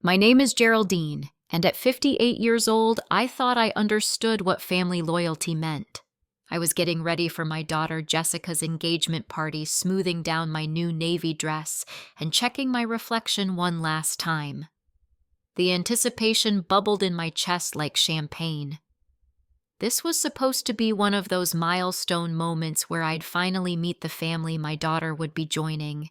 My name is Geraldine, and at 58 years old, I thought I understood what family loyalty meant. I was getting ready for my daughter Jessica's engagement party, smoothing down my new navy dress and checking my reflection one last time. The anticipation bubbled in my chest like champagne. This was supposed to be one of those milestone moments where I'd finally meet the family my daughter would be joining.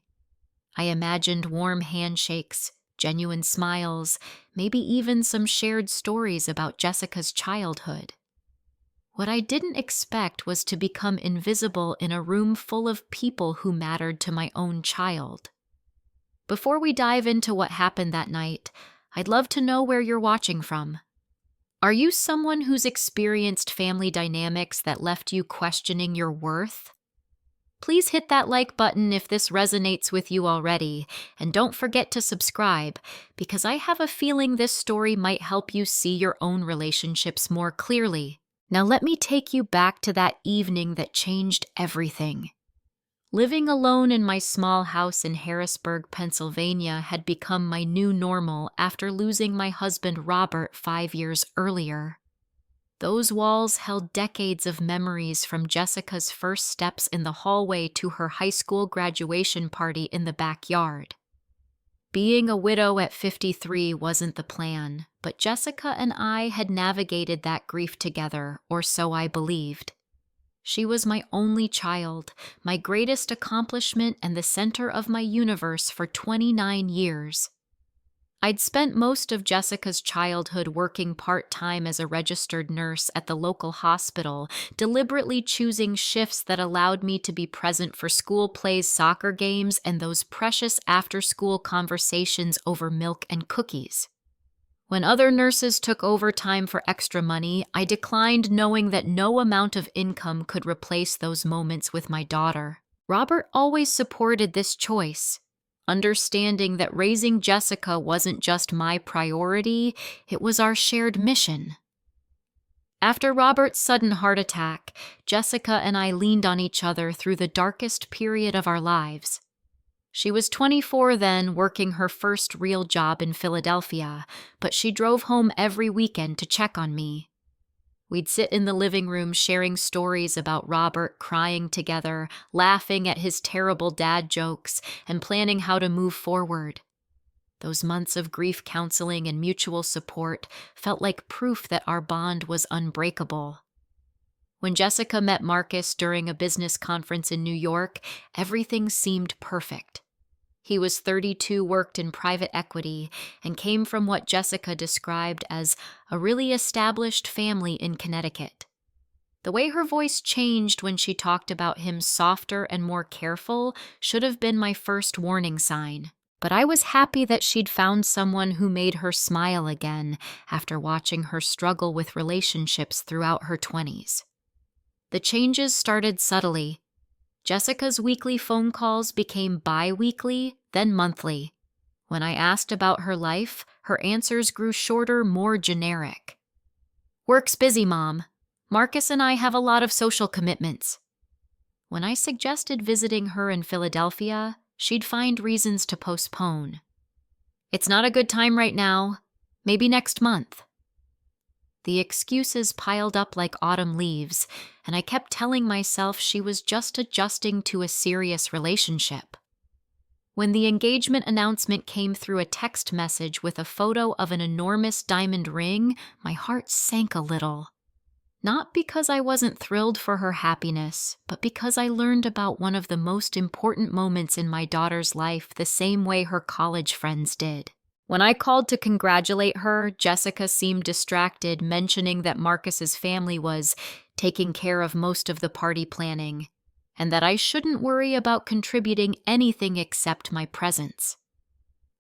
I imagined warm handshakes, genuine smiles, maybe even some shared stories about Jessica's childhood. What I didn't expect was to become invisible in a room full of people who mattered to my own child. Before we dive into what happened that night, I'd love to know where you're watching from. Are you someone who's experienced family dynamics that left you questioning your worth? Please hit that like button if this resonates with you already, and don't forget to subscribe, because I have a feeling this story might help you see your own relationships more clearly. Now let me take you back to that evening that changed everything. Living alone in my small house in Harrisburg, Pennsylvania had become my new normal after losing my husband Robert 5 years earlier. Those walls held decades of memories from Jessica's first steps in the hallway to her high school graduation party in the backyard. Being a widow at 53 wasn't the plan, but Jessica and I had navigated that grief together, or so I believed. She was my only child, my greatest accomplishment, and the center of my universe for 29 years. I'd spent most of Jessica's childhood working part-time as a registered nurse at the local hospital, deliberately choosing shifts that allowed me to be present for school plays, soccer games, and those precious after-school conversations over milk and cookies. When other nurses took overtime for extra money, I declined, knowing that no amount of income could replace those moments with my daughter. Robert always supported this choice, understanding that raising Jessica wasn't just my priority, it was our shared mission. After Robert's sudden heart attack, Jessica and I leaned on each other through the darkest period of our lives. She was 24 then, working her first real job in Philadelphia, but she drove home every weekend to check on me. We'd sit in the living room sharing stories about Robert, crying together, laughing at his terrible dad jokes, and planning how to move forward. Those months of grief counseling and mutual support felt like proof that our bond was unbreakable. When Jessica met Marcus during a business conference in New York, everything seemed perfect. He was 32, worked in private equity, and came from what Jessica described as a really established family in Connecticut. The way her voice changed when she talked about him, softer and more careful, should have been my first warning sign. But I was happy that she'd found someone who made her smile again after watching her struggle with relationships throughout her 20s. The changes started subtly. Jessica's weekly phone calls became bi-weekly, then monthly. When I asked about her life, her answers grew shorter, more generic. "Work's busy, Mom. Marcus and I have a lot of social commitments." When I suggested visiting her in Philadelphia, she'd find reasons to postpone. "It's not a good time right now. Maybe next month." The excuses piled up like autumn leaves, and I kept telling myself she was just adjusting to a serious relationship. When the engagement announcement came through a text message with a photo of an enormous diamond ring, my heart sank a little. Not because I wasn't thrilled for her happiness, but because I learned about one of the most important moments in my daughter's life the same way her college friends did. When I called to congratulate her, Jessica seemed distracted, mentioning that Marcus's family was taking care of most of the party planning, and that I shouldn't worry about contributing anything except my presence.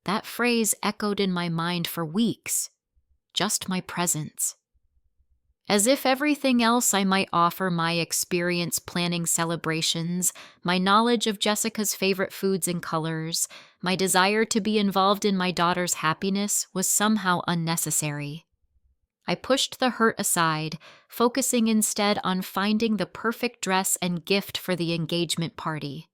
That phrase echoed in my mind for weeks. Just my presence. As if everything else I might offer my experience planning celebrations, my knowledge of Jessica's favorite foods and colors, my desire to be involved in my daughter's happiness was somehow unnecessary. I pushed the hurt aside, focusing instead on finding the perfect dress and gift for the engagement party.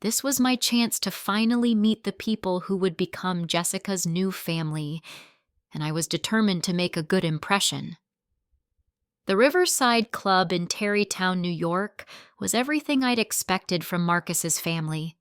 This was my chance to finally meet the people who would become Jessica's new family, and I was determined to make a good impression. The Riverside Club in Tarrytown, New York, was everything I'd expected from Marcus's family.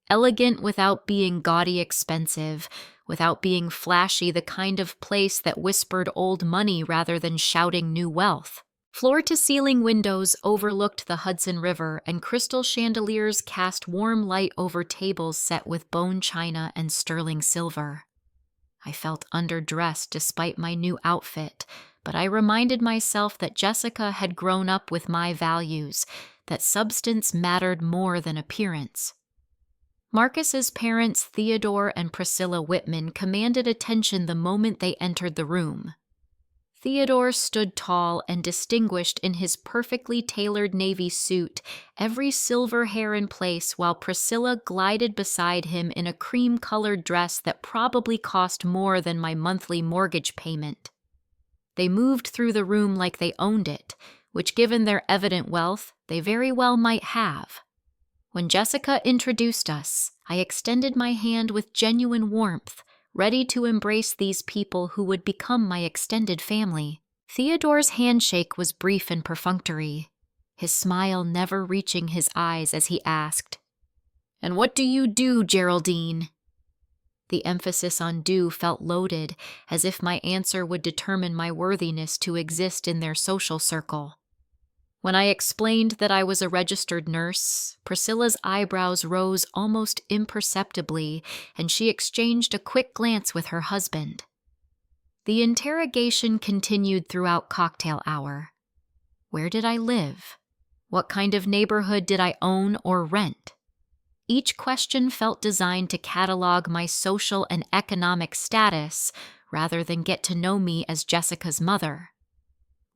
Elegant without being gaudy expensive, without being flashy, the kind of place that whispered old money rather than shouting new wealth. Floor-to-ceiling windows overlooked the Hudson River, and crystal chandeliers cast warm light over tables set with bone china and sterling silver. I felt underdressed despite my new outfit, but I reminded myself that Jessica had grown up with my values, that substance mattered more than appearance. Marcus's parents, Theodore and Priscilla Whitman, commanded attention the moment they entered the room. Theodore stood tall and distinguished in his perfectly tailored navy suit, every silver hair in place, while Priscilla glided beside him in a cream-colored dress that probably cost more than my monthly mortgage payment. They moved through the room like they owned it, which, given their evident wealth, they very well might have. When Jessica introduced us, I extended my hand with genuine warmth, ready to embrace these people who would become my extended family. Theodore's handshake was brief and perfunctory, his smile never reaching his eyes as he asked, "And what do you do, Geraldine?" The emphasis on "do" felt loaded, as if my answer would determine my worthiness to exist in their social circle. When I explained that I was a registered nurse, Priscilla's eyebrows rose almost imperceptibly, and she exchanged a quick glance with her husband. The interrogation continued throughout cocktail hour. Where did I live? What kind of neighborhood did I own or rent? Each question felt designed to catalog my social and economic status rather than get to know me as Jessica's mother.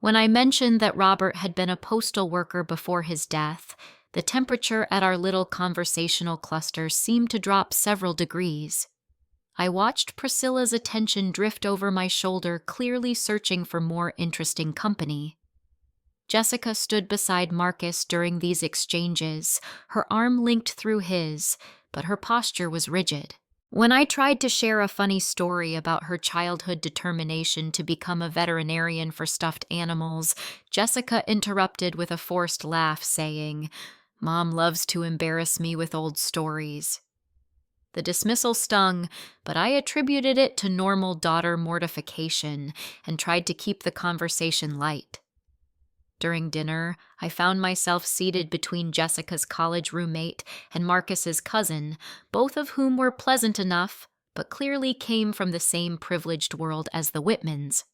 When I mentioned that Robert had been a postal worker before his death, the temperature at our little conversational cluster seemed to drop several degrees. I watched Priscilla's attention drift over my shoulder, clearly searching for more interesting company. Jessica stood beside Marcus during these exchanges, her arm linked through his, but her posture was rigid. When I tried to share a funny story about her childhood determination to become a veterinarian for stuffed animals, Jessica interrupted with a forced laugh, saying, "Mom loves to embarrass me with old stories." The dismissal stung, but I attributed it to normal daughter mortification and tried to keep the conversation light. During dinner, I found myself seated between Jessica's college roommate and Marcus's cousin, both of whom were pleasant enough, but clearly came from the same privileged world as the Whitmans.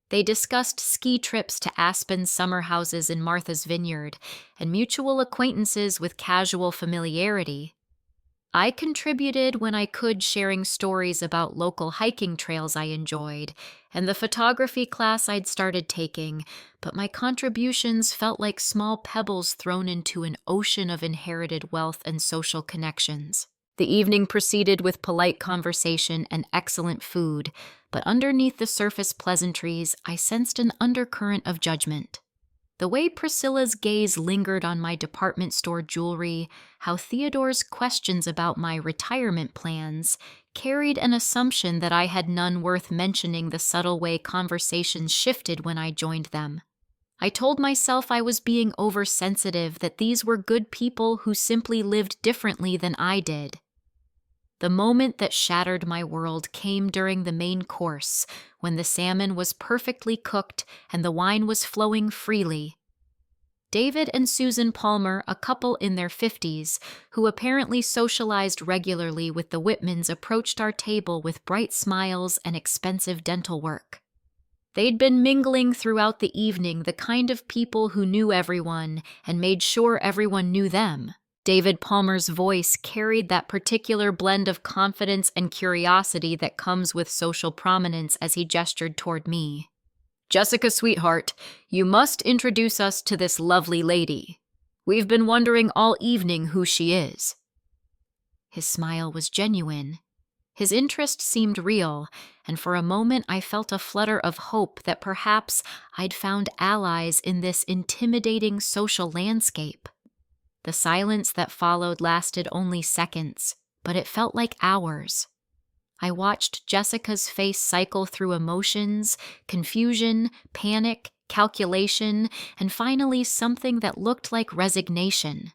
They discussed ski trips to Aspen's summer houses in Martha's Vineyard and mutual acquaintances with casual familiarity. I contributed when I could, sharing stories about local hiking trails I enjoyed and the photography class I'd started taking, but my contributions felt like small pebbles thrown into an ocean of inherited wealth and social connections. The evening proceeded with polite conversation and excellent food, but underneath the surface pleasantries, I sensed an undercurrent of judgment. The way Priscilla's gaze lingered on my department store jewelry, how Theodore's questions about my retirement plans carried an assumption that I had none worth mentioning, the subtle way conversations shifted when I joined them. I told myself I was being oversensitive, that these were good people who simply lived differently than I did. The moment that shattered my world came during the main course, when the salmon was perfectly cooked and the wine was flowing freely. David and Susan Palmer, a couple in their 50s, who apparently socialized regularly with the Whitmans, approached our table with bright smiles and expensive dental work. They'd been mingling throughout the evening, the kind of people who knew everyone and made sure everyone knew them. David Palmer's voice carried that particular blend of confidence and curiosity that comes with social prominence as he gestured toward me. "Jessica, sweetheart, you must introduce us to this lovely lady. We've been wondering all evening who she is." His smile was genuine. His interest seemed real, and for a moment I felt a flutter of hope that perhaps I'd found allies in this intimidating social landscape. The silence that followed lasted only seconds, but it felt like hours. I watched Jessica's face cycle through emotions, confusion, panic, calculation, and finally something that looked like resignation.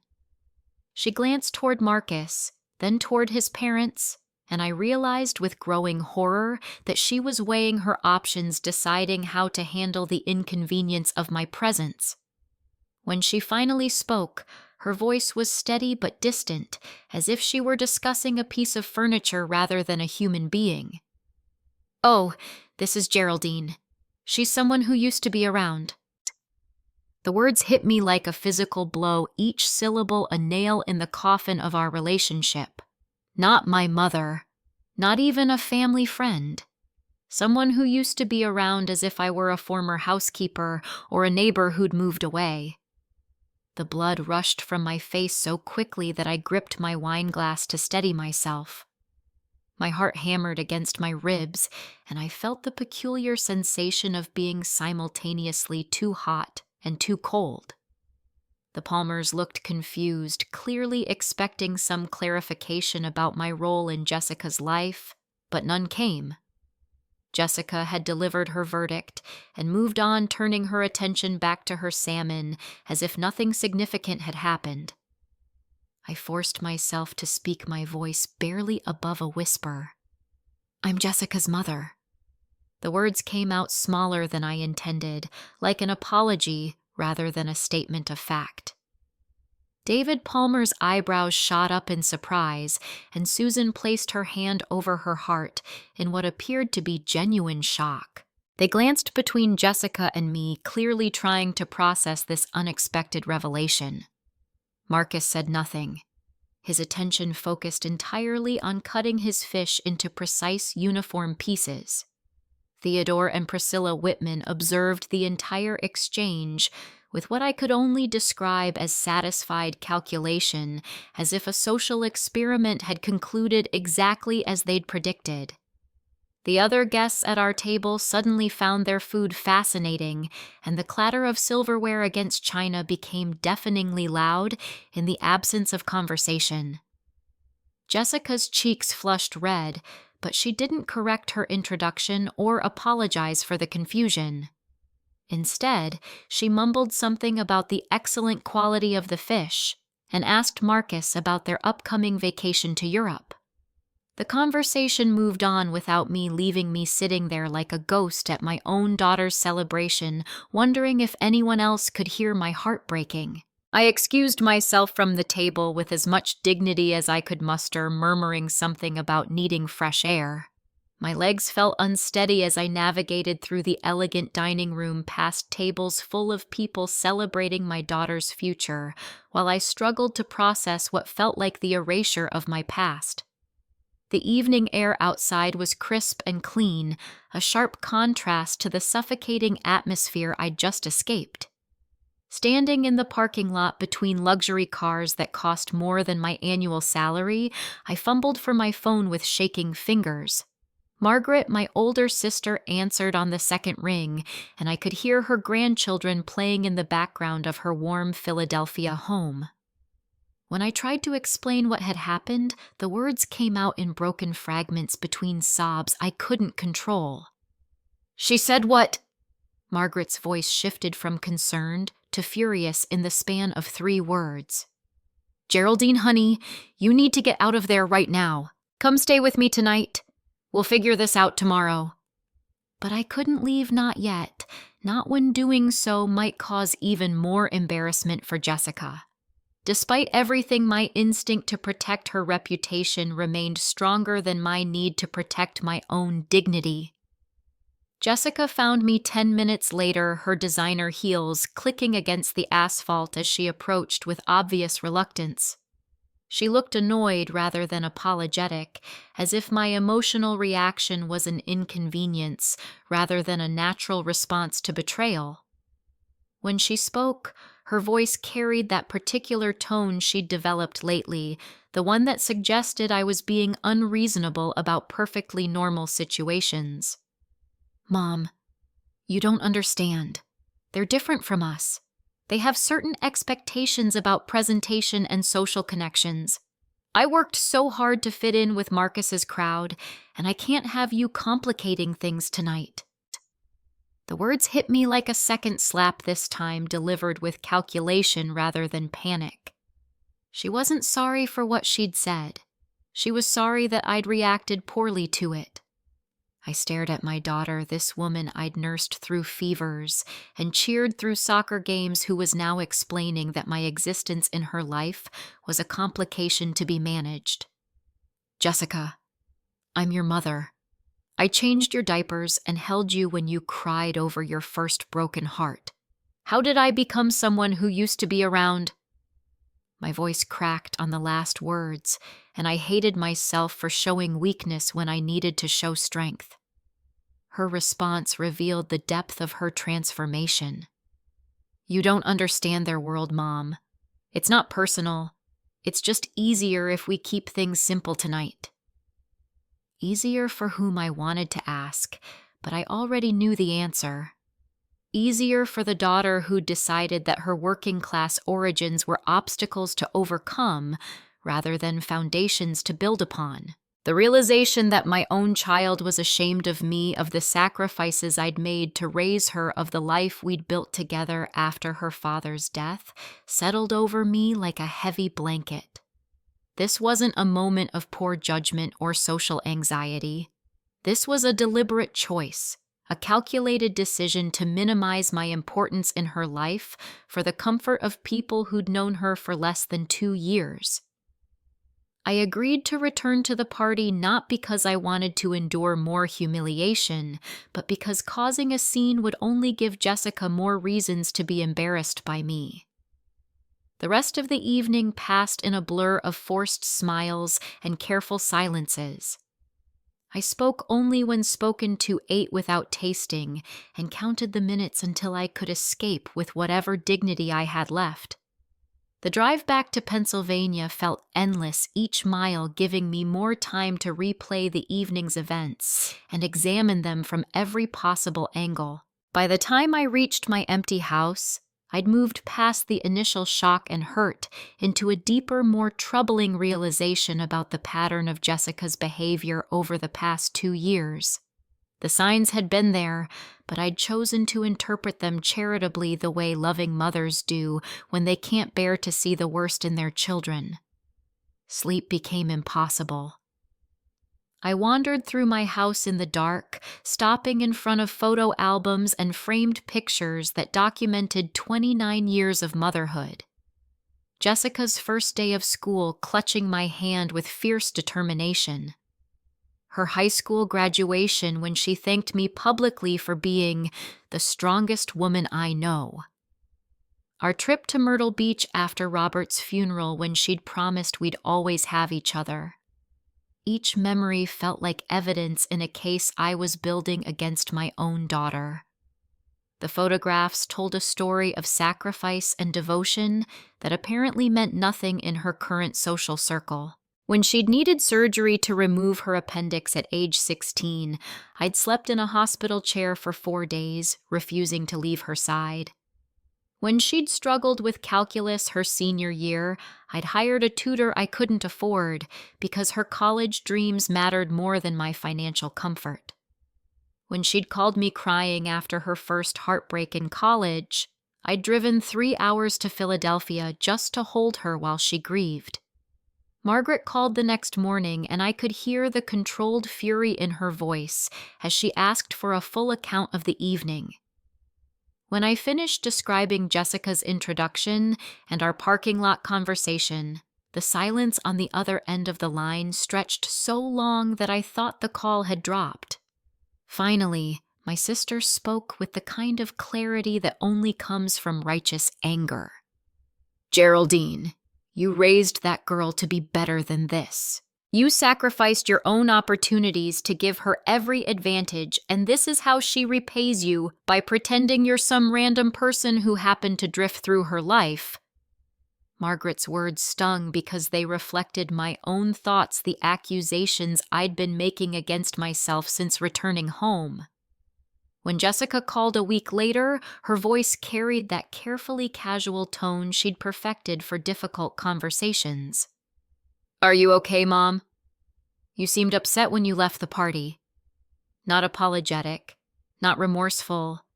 She glanced toward Marcus, then toward his parents, and I realized with growing horror that she was weighing her options, deciding how to handle the inconvenience of my presence. When she finally spoke, her voice was steady but distant, as if she were discussing a piece of furniture rather than a human being. "Oh, this is Geraldine. She's someone who used to be around." The words hit me like a physical blow, each syllable a nail in the coffin of our relationship. Not my mother. Not even a family friend. Someone who used to be around as if I were a former housekeeper or a neighbor who'd moved away. The blood rushed from my face so quickly that I gripped my wine glass to steady myself. My heart hammered against my ribs, and I felt the peculiar sensation of being simultaneously too hot and too cold. The Palmers looked confused, clearly expecting some clarification about my role in Jessica's life, but none came. Jessica had delivered her verdict and moved on, turning her attention back to her salmon as if nothing significant had happened. I forced myself to speak, my voice barely above a whisper. "I'm Jessica's mother." The words came out smaller than I intended, like an apology rather than a statement of fact. David Palmer's eyebrows shot up in surprise, and Susan placed her hand over her heart in what appeared to be genuine shock. They glanced between Jessica and me, clearly trying to process this unexpected revelation. Marcus said nothing. His attention focused entirely on cutting his fish into precise uniform pieces. Theodore and Priscilla Whitman observed the entire exchange with what I could only describe as satisfied calculation, as if a social experiment had concluded exactly as they'd predicted. The other guests at our table suddenly found their food fascinating, and the clatter of silverware against china became deafeningly loud in the absence of conversation. Jessica's cheeks flushed red, but she didn't correct her introduction or apologize for the confusion. Instead, she mumbled something about the excellent quality of the fish and asked Marcus about their upcoming vacation to Europe. The conversation moved on without leaving me sitting there like a ghost at my own daughter's celebration, wondering if anyone else could hear my heart breaking. I excused myself from the table with as much dignity as I could muster, murmuring something about needing fresh air. My legs felt unsteady as I navigated through the elegant dining room past tables full of people celebrating my daughter's future, while I struggled to process what felt like the erasure of my past. The evening air outside was crisp and clean, a sharp contrast to the suffocating atmosphere I'd just escaped. Standing in the parking lot between luxury cars that cost more than my annual salary, I fumbled for my phone with shaking fingers. Margaret, my older sister, answered on the second ring, and I could hear her grandchildren playing in the background of her warm Philadelphia home. When I tried to explain what had happened, the words came out in broken fragments between sobs I couldn't control. "She said what?" Margaret's voice shifted from concerned to furious in the span of 3 words. "Geraldine, honey, you need to get out of there right now. Come stay with me tonight. We'll figure this out tomorrow." But I couldn't leave, not yet, not when doing so might cause even more embarrassment for Jessica. Despite everything, my instinct to protect her reputation remained stronger than my need to protect my own dignity. Jessica found me 10 minutes later, her designer heels clicking against the asphalt as she approached with obvious reluctance. She looked annoyed rather than apologetic, as if my emotional reaction was an inconvenience rather than a natural response to betrayal. When she spoke, her voice carried that particular tone she'd developed lately, the one that suggested I was being unreasonable about perfectly normal situations. "Mom, you don't understand. They're different from us. They have certain expectations about presentation and social connections. I worked so hard to fit in with Marcus's crowd, and I can't have you complicating things tonight." The words hit me like a second slap this time, delivered with calculation rather than panic. She wasn't sorry for what she'd said. She was sorry that I'd reacted poorly to it. I stared at my daughter, this woman I'd nursed through fevers and cheered through soccer games, who was now explaining that my existence in her life was a complication to be managed. "Jessica, I'm your mother. I changed your diapers and held you when you cried over your first broken heart. How did I become someone who used to be around?" My voice cracked on the last words, and I hated myself for showing weakness when I needed to show strength. Her response revealed the depth of her transformation. "You don't understand their world, Mom. It's not personal. It's just easier if we keep things simple tonight." Easier for whom I wanted to ask, but I already knew the answer. Easier for the daughter who decided that her working-class origins were obstacles to overcome rather than foundations to build upon. The realization that my own child was ashamed of me, of the sacrifices I'd made to raise her, of the life we'd built together after her father's death, settled over me like a heavy blanket. This wasn't a moment of poor judgment or social anxiety. This was a deliberate choice, a calculated decision to minimize my importance in her life for the comfort of people who'd known her for less than 2 years. I agreed to return to the party not because I wanted to endure more humiliation, but because causing a scene would only give Jessica more reasons to be embarrassed by me. The rest of the evening passed in a blur of forced smiles and careful silences. I spoke only when spoken to, ate without tasting, and counted the minutes until I could escape with whatever dignity I had left. The drive back to Pennsylvania felt endless, each mile giving me more time to replay the evening's events and examine them from every possible angle. By the time I reached my empty house, I'd moved past the initial shock and hurt into a deeper, more troubling realization about the pattern of Jessica's behavior over the past 2 years. The signs had been there, but I'd chosen to interpret them charitably the way loving mothers do when they can't bear to see the worst in their children. Sleep became impossible. I wandered through my house in the dark, stopping in front of photo albums and framed pictures that documented 29 years of motherhood. Jessica's first day of school clutching my hand with fierce determination. Her high school graduation when she thanked me publicly for being the strongest woman I know. Our trip to Myrtle Beach after Robert's funeral when she'd promised we'd always have each other. Each memory felt like evidence in a case I was building against my own daughter. The photographs told a story of sacrifice and devotion that apparently meant nothing in her current social circle. When she'd needed surgery to remove her appendix at age 16, I'd slept in a hospital chair for 4 days, refusing to leave her side. When she'd struggled with calculus her senior year, I'd hired a tutor I couldn't afford because her college dreams mattered more than my financial comfort. When she'd called me crying after her first heartbreak in college, I'd driven 3 hours to Philadelphia just to hold her while she grieved. Margaret called the next morning, and I could hear the controlled fury in her voice as she asked for a full account of the evening. When I finished describing Jessica's introduction and our parking lot conversation, the silence on the other end of the line stretched so long that I thought the call had dropped. Finally, my sister spoke with the kind of clarity that only comes from righteous anger. "Geraldine, you raised that girl to be better than this. You sacrificed your own opportunities to give her every advantage, and this is how she repays you, by pretending you're some random person who happened to drift through her life." Margaret's words stung because they reflected my own thoughts, the accusations I'd been making against myself since returning home. When Jessica called a week later, her voice carried that carefully casual tone she'd perfected for difficult conversations. "Are you okay, Mom? You seemed upset when you left the party." Not apologetic, not remorseful,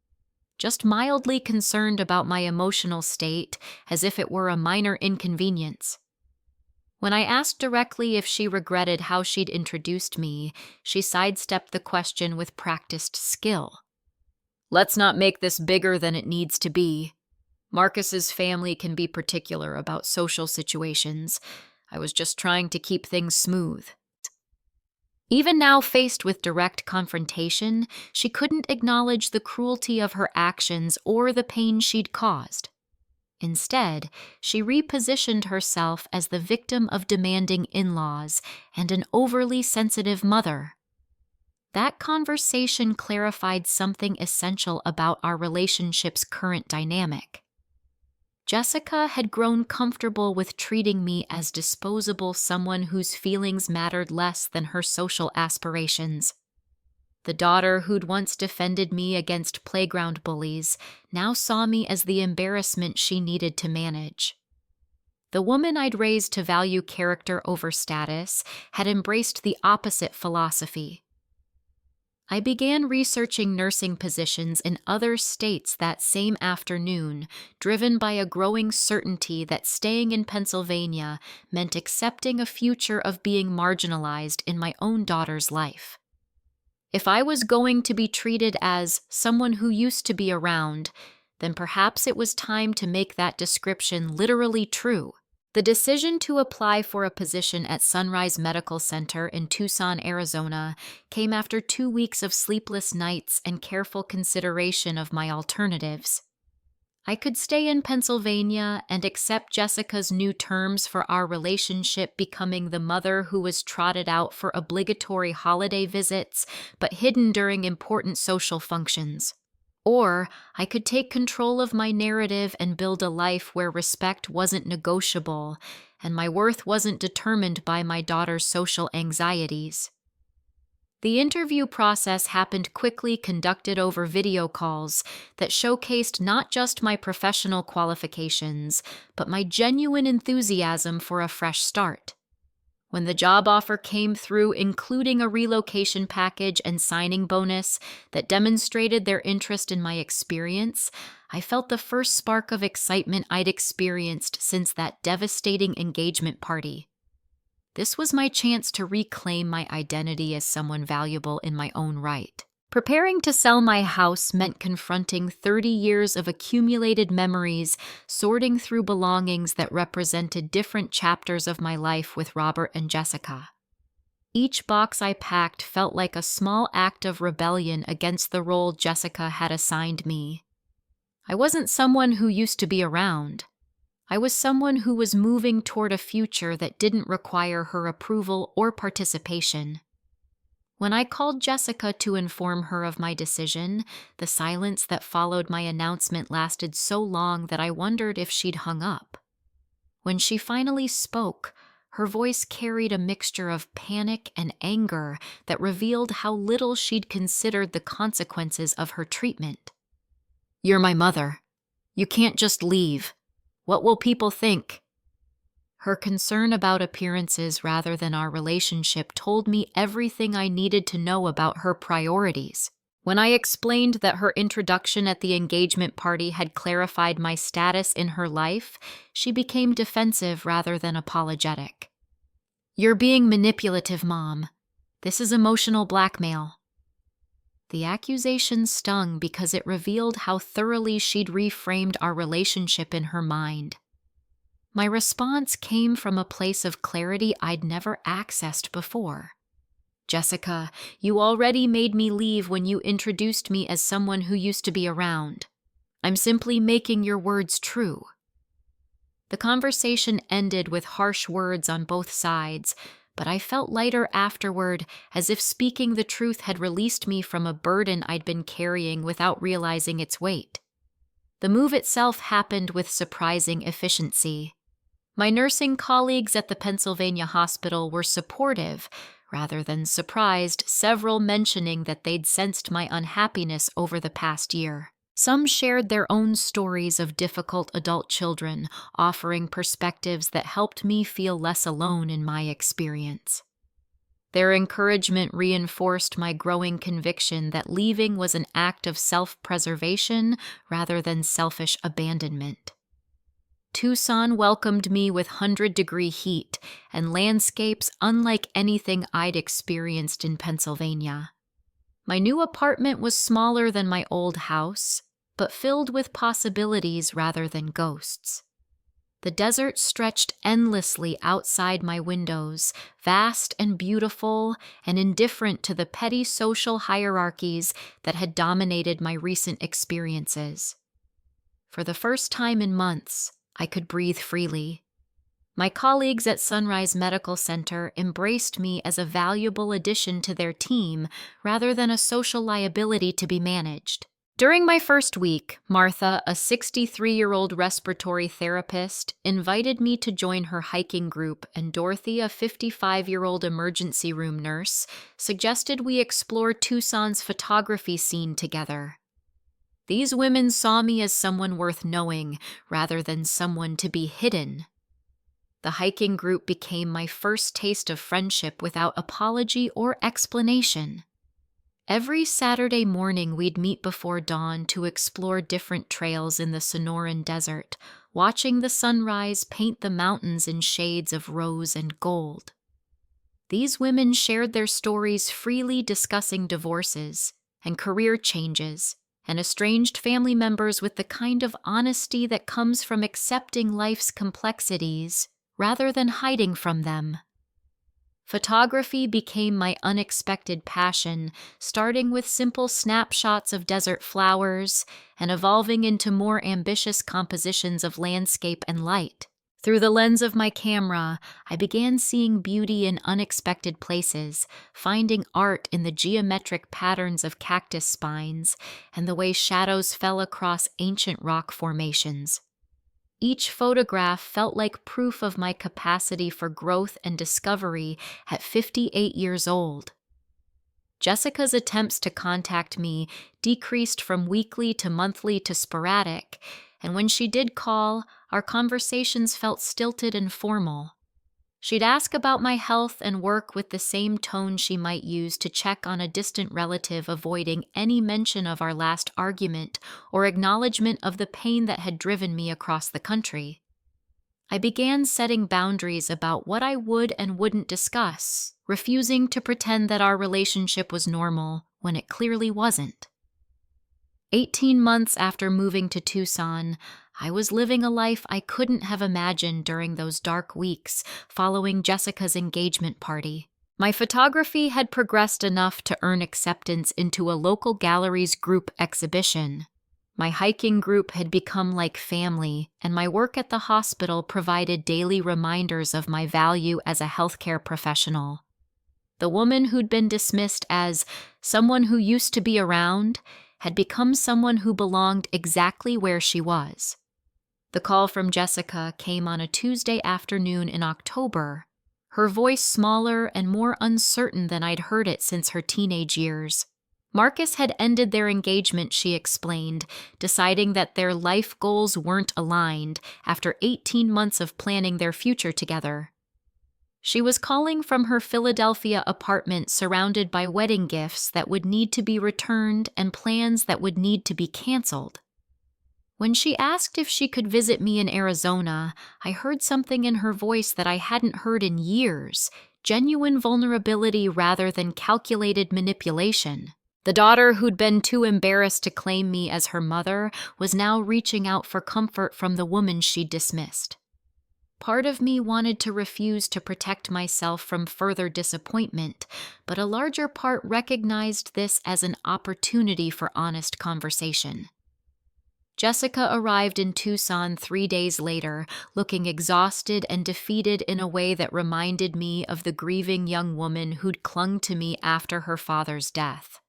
just mildly concerned about my emotional state, as if it were a minor inconvenience. When I asked directly if she regretted how she'd introduced me, she sidestepped the question with practiced skill. "Let's not make this bigger than it needs to be. Marcus's family can be particular about social situations. I was just trying to keep things smooth." Even now, faced with direct confrontation, she couldn't acknowledge the cruelty of her actions or the pain she'd caused. Instead, she repositioned herself as the victim of demanding in-laws and an overly sensitive mother. That conversation clarified something essential about our relationship's current dynamic. Jessica had grown comfortable with treating me as disposable, someone whose feelings mattered less than her social aspirations. The daughter who'd once defended me against playground bullies now saw me as the embarrassment she needed to manage. The woman I'd raised to value character over status had embraced the opposite philosophy. I began researching nursing positions in other states that same afternoon, driven by a growing certainty that staying in Pennsylvania meant accepting a future of being marginalized in my own daughter's life. If I was going to be treated as someone who used to be around, then perhaps it was time to make that description literally true. The decision to apply for a position at Sunrise Medical Center in Tucson, Arizona, came after 2 weeks of sleepless nights and careful consideration of my alternatives. I could stay in Pennsylvania and accept Jessica's new terms for our relationship, becoming the mother who was trotted out for obligatory holiday visits but hidden during important social functions. Or I could take control of my narrative and build a life where respect wasn't negotiable and my worth wasn't determined by my daughter's social anxieties. The interview process happened quickly, conducted over video calls that showcased not just my professional qualifications, but my genuine enthusiasm for a fresh start. When the job offer came through, including a relocation package and signing bonus that demonstrated their interest in my experience, I felt the first spark of excitement I'd experienced since that devastating engagement party. This was my chance to reclaim my identity as someone valuable in my own right. Preparing to sell my house meant confronting 30 years of accumulated memories, sorting through belongings that represented different chapters of my life with Robert and Jessica. Each box I packed felt like a small act of rebellion against the role Jessica had assigned me. I wasn't someone who used to be around. I was someone who was moving toward a future that didn't require her approval or participation. When I called Jessica to inform her of my decision, the silence that followed my announcement lasted so long that I wondered if she'd hung up. When she finally spoke, her voice carried a mixture of panic and anger that revealed how little she'd considered the consequences of her treatment. "You're my mother. You can't just leave. What will people think?" Her concern about appearances rather than our relationship told me everything I needed to know about her priorities. When I explained that her introduction at the engagement party had clarified my status in her life, she became defensive rather than apologetic. "You're being manipulative, Mom. This is emotional blackmail." The accusation stung because it revealed how thoroughly she'd reframed our relationship in her mind. My response came from a place of clarity I'd never accessed before. "Jessica, you already made me leave when you introduced me as someone who used to be around. I'm simply making your words true." The conversation ended with harsh words on both sides, but I felt lighter afterward, as if speaking the truth had released me from a burden I'd been carrying without realizing its weight. The move itself happened with surprising efficiency. My nursing colleagues at the Pennsylvania hospital were supportive, rather than surprised, several mentioning that they'd sensed my unhappiness over the past year. Some shared their own stories of difficult adult children, offering perspectives that helped me feel less alone in my experience. Their encouragement reinforced my growing conviction that leaving was an act of self-preservation rather than selfish abandonment. Tucson welcomed me with 100-degree heat and landscapes unlike anything I'd experienced in Pennsylvania. My new apartment was smaller than my old house, but filled with possibilities rather than ghosts. The desert stretched endlessly outside my windows, vast and beautiful and indifferent to the petty social hierarchies that had dominated my recent experiences. For the first time in months, I could breathe freely. My colleagues at Sunrise Medical Center embraced me as a valuable addition to their team rather than a social liability to be managed. During my first week, Martha, a 63-year-old respiratory therapist, invited me to join her hiking group, and Dorothy, a 55-year-old emergency room nurse, suggested we explore Tucson's photography scene together. These women saw me as someone worth knowing rather than someone to be hidden. The hiking group became my first taste of friendship without apology or explanation. Every Saturday morning we'd meet before dawn to explore different trails in the Sonoran Desert, watching the sunrise paint the mountains in shades of rose and gold. These women shared their stories freely, discussing divorces and career changes and estranged family members with the kind of honesty that comes from accepting life's complexities rather than hiding from them. Photography became my unexpected passion, starting with simple snapshots of desert flowers and evolving into more ambitious compositions of landscape and light. Through the lens of my camera, I began seeing beauty in unexpected places, finding art in the geometric patterns of cactus spines and the way shadows fell across ancient rock formations. Each photograph felt like proof of my capacity for growth and discovery at 58 years old. Jessica's attempts to contact me decreased from weekly to monthly to sporadic, and when she did call, our conversations felt stilted and formal. She'd ask about my health and work with the same tone she might use to check on a distant relative, avoiding any mention of our last argument or acknowledgement of the pain that had driven me across the country. I began setting boundaries about what I would and wouldn't discuss, refusing to pretend that our relationship was normal when it clearly wasn't. 18 months after moving to Tucson, I was living a life I couldn't have imagined during those dark weeks following Jessica's engagement party. My photography had progressed enough to earn acceptance into a local gallery's group exhibition. My hiking group had become like family, and my work at the hospital provided daily reminders of my value as a healthcare professional. The woman who'd been dismissed as someone who used to be around had become someone who belonged exactly where she was. The call from Jessica came on a Tuesday afternoon in October, her voice smaller and more uncertain than I'd heard it since her teenage years. Marcus had ended their engagement, she explained, deciding that their life goals weren't aligned after 18 months of planning their future together. She was calling from her Philadelphia apartment surrounded by wedding gifts that would need to be returned and plans that would need to be canceled. When she asked if she could visit me in Arizona, I heard something in her voice that I hadn't heard in years, genuine vulnerability rather than calculated manipulation. The daughter who'd been too embarrassed to claim me as her mother was now reaching out for comfort from the woman she'd dismissed. Part of me wanted to refuse to protect myself from further disappointment, but a larger part recognized this as an opportunity for honest conversation. Jessica arrived in Tucson 3 days later, looking exhausted and defeated in a way that reminded me of the grieving young woman who'd clung to me after her father's death.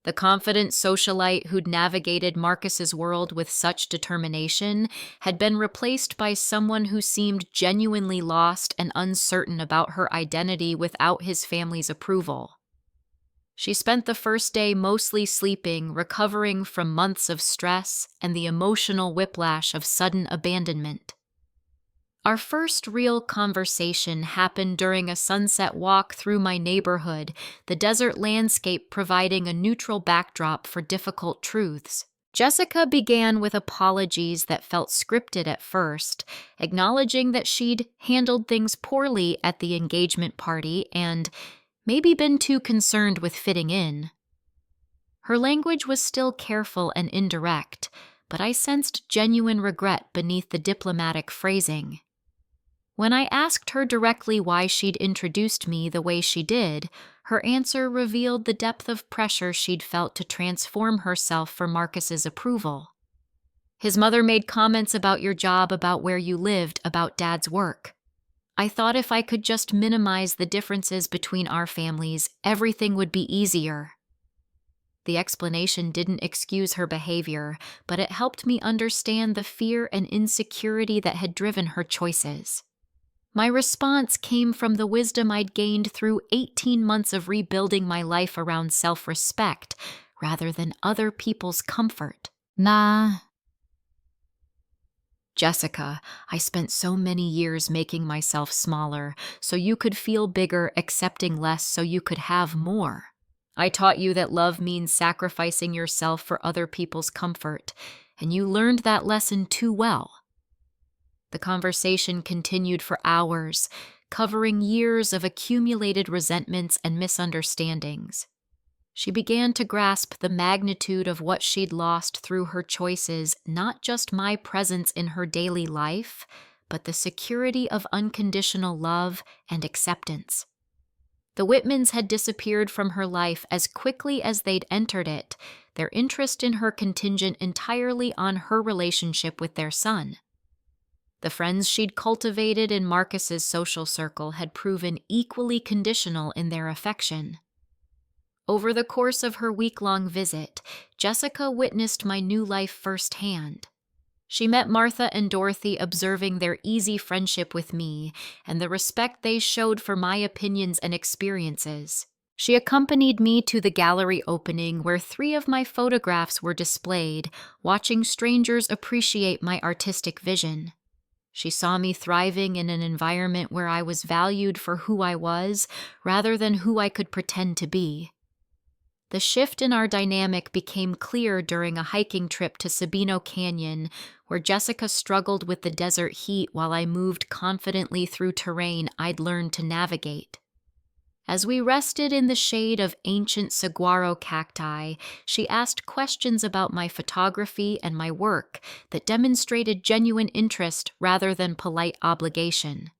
The confident socialite who'd navigated Marcus's world with such determination had been replaced by someone who seemed genuinely lost and uncertain about her identity without his family's approval. She spent the first day mostly sleeping, recovering from months of stress and the emotional whiplash of sudden abandonment. Our first real conversation happened during a sunset walk through my neighborhood, the desert landscape providing a neutral backdrop for difficult truths. Jessica began with apologies that felt scripted at first, acknowledging that she'd handled things poorly at the engagement party and maybe been too concerned with fitting in. Her language was still careful and indirect, but I sensed genuine regret beneath the diplomatic phrasing. When I asked her directly why she'd introduced me the way she did, her answer revealed the depth of pressure she'd felt to transform herself for Marcus's approval. His mother made comments about your job, about where you lived, about Dad's work. I thought if I could just minimize the differences between our families, everything would be easier. The explanation didn't excuse her behavior, but it helped me understand the fear and insecurity that had driven her choices. My response came from the wisdom I'd gained through 18 months of rebuilding my life around self-respect, rather than other people's comfort. Jessica, I spent so many years making myself smaller, so you could feel bigger, accepting less so you could have more. I taught you that love means sacrificing yourself for other people's comfort, and you learned that lesson too well. The conversation continued for hours, covering years of accumulated resentments and misunderstandings. She began to grasp the magnitude of what she'd lost through her choices, not just my presence in her daily life, but the security of unconditional love and acceptance. The Whitmans had disappeared from her life as quickly as they'd entered it, their interest in her contingent entirely on her relationship with their son. The friends she'd cultivated in Marcus's social circle had proven equally conditional in their affection. Over the course of her week-long visit, Jessica witnessed my new life firsthand. She met Martha and Dorothy, observing their easy friendship with me and the respect they showed for my opinions and experiences. She accompanied me to the gallery opening where 3 of my photographs were displayed, watching strangers appreciate my artistic vision. She saw me thriving in an environment where I was valued for who I was rather than who I could pretend to be. The shift in our dynamic became clear during a hiking trip to Sabino Canyon, where Jessica struggled with the desert heat while I moved confidently through terrain I'd learned to navigate. As we rested in the shade of ancient saguaro cacti, she asked questions about my photography and my work that demonstrated genuine interest rather than polite obligation.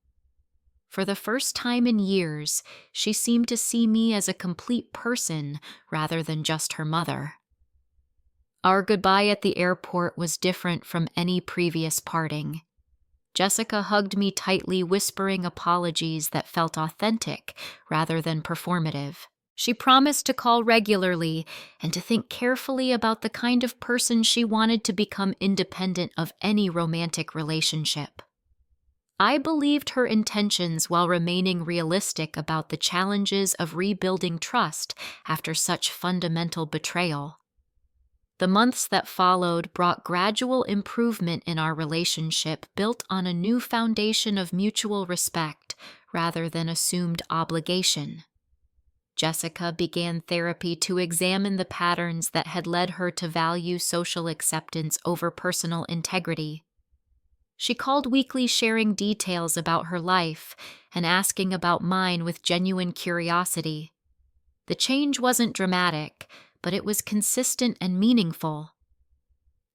For the first time in years, she seemed to see me as a complete person rather than just her mother. Our goodbye at the airport was different from any previous parting. Jessica hugged me tightly, whispering apologies that felt authentic rather than performative. She promised to call regularly and to think carefully about the kind of person she wanted to become independent of any romantic relationship. I believed her intentions while remaining realistic about the challenges of rebuilding trust after such fundamental betrayal. The months that followed brought gradual improvement in our relationship, built on a new foundation of mutual respect rather than assumed obligation. Jessica began therapy to examine the patterns that had led her to value social acceptance over personal integrity. She called weekly, sharing details about her life and asking about mine with genuine curiosity. The change wasn't dramatic, but it was consistent and meaningful.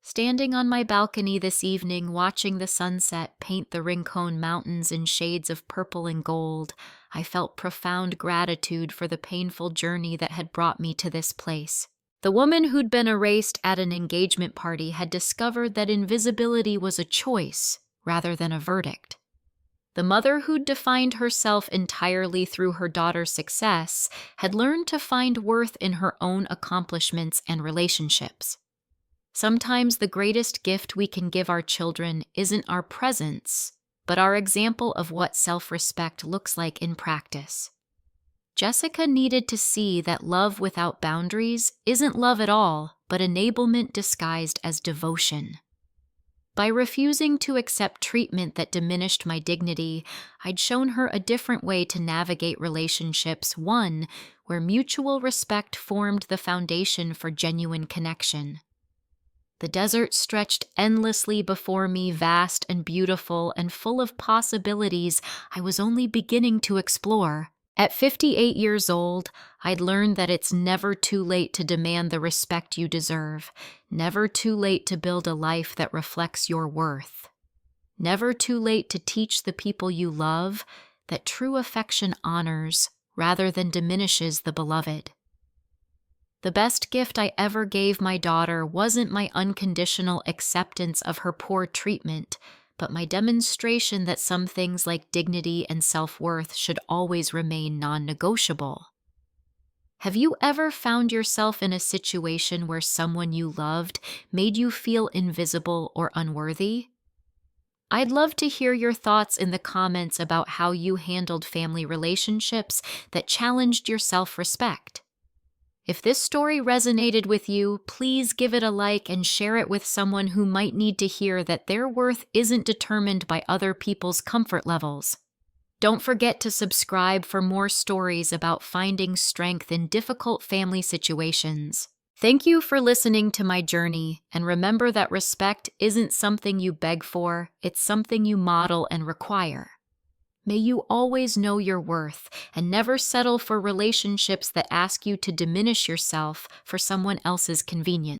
Standing on my balcony this evening, watching the sunset paint the Rincon Mountains in shades of purple and gold, I felt profound gratitude for the painful journey that had brought me to this place. The woman who'd been erased at an engagement party had discovered that invisibility was a choice rather than a verdict. The mother who'd defined herself entirely through her daughter's success had learned to find worth in her own accomplishments and relationships. Sometimes the greatest gift we can give our children isn't our presence, but our example of what self-respect looks like in practice. Jessica needed to see that love without boundaries isn't love at all, but enablement disguised as devotion. By refusing to accept treatment that diminished my dignity, I'd shown her a different way to navigate relationships, one where mutual respect formed the foundation for genuine connection. The desert stretched endlessly before me, vast and beautiful and full of possibilities I was only beginning to explore. At 58 years old, I'd learned that it's never too late to demand the respect you deserve, never too late to build a life that reflects your worth, never too late to teach the people you love that true affection honors rather than diminishes the beloved. The best gift I ever gave my daughter wasn't my unconditional acceptance of her poor treatment, but my demonstration that some things like dignity and self-worth should always remain non-negotiable. Have you ever found yourself in a situation where someone you loved made you feel invisible or unworthy? I'd love to hear your thoughts in the comments about how you handled family relationships that challenged your self-respect. If this story resonated with you, please give it a like and share it with someone who might need to hear that their worth isn't determined by other people's comfort levels. Don't forget to subscribe for more stories about finding strength in difficult family situations. Thank you for listening to my journey, and remember that respect isn't something you beg for, it's something you model and require. May you always know your worth and never settle for relationships that ask you to diminish yourself for someone else's convenience.